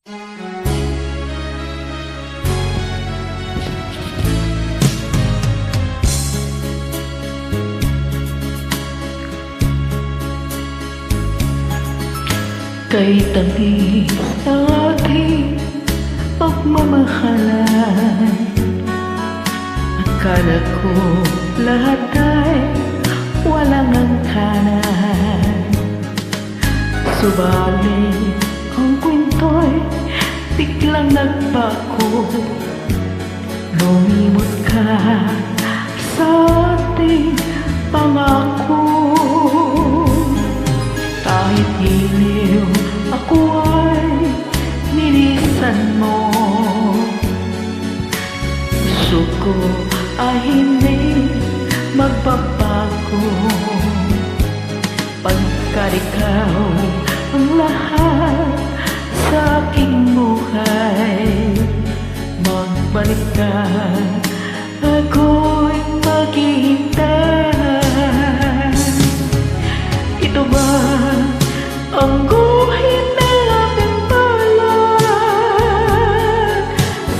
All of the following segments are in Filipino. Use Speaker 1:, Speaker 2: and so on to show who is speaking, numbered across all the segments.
Speaker 1: Kay tamis ang ating pagmamahalan. Akala ko lahat ay walang angkanan. Subalit ang kwento'y biglang nagbago. Lumimot ka sa ating pangako. Kahit iliw ako ay nilisan mo. Puso ko ay hindi magbabago. Pagkat ikaw ang lahat sa aking buhay. Magbalik ka, ako'y maghihintay. Ito ba ang guhit ng aking balat?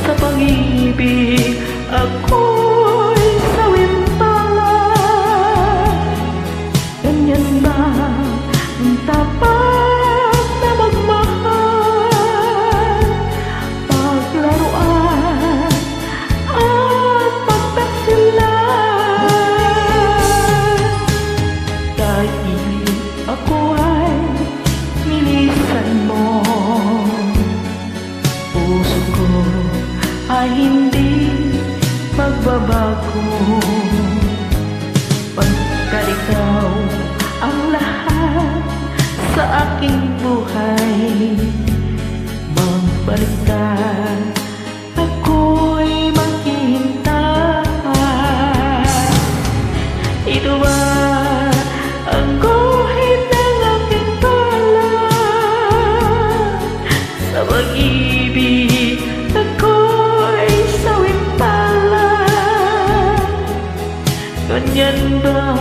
Speaker 1: Sa pag-ibig ako'y sawim-talat. Ganyan ba ang tapat na magmahal? Paglaruan at pagtaksilan. Kahit ako ay nilisan mo, puso ko ay hindi magbabago. Pagkat ikaw ang lahat sa aking buhay. Magbalik ka, ako'y maghihintay. Ito ba ang guhit ng aking balat? Sa pag-ibig ako'y sawim-talat. Ganyan ba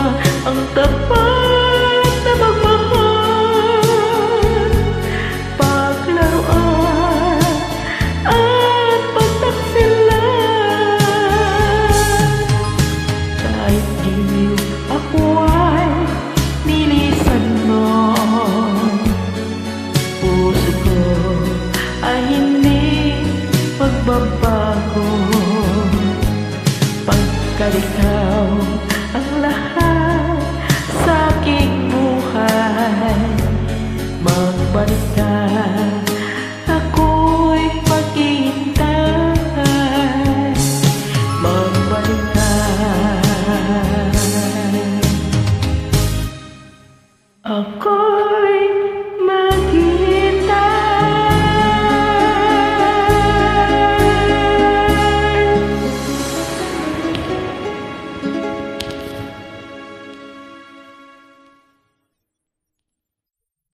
Speaker 1: ang tapat na magmahal? Paglaruan at pagtaksilan. Kahit iliw ako ay nilisan mo. Puso ko ay hindi magbabago. Pagkat ikaw ang lahat sa aking buhay. Magbalik ka, ako'y maghihintay. Magbalik ka.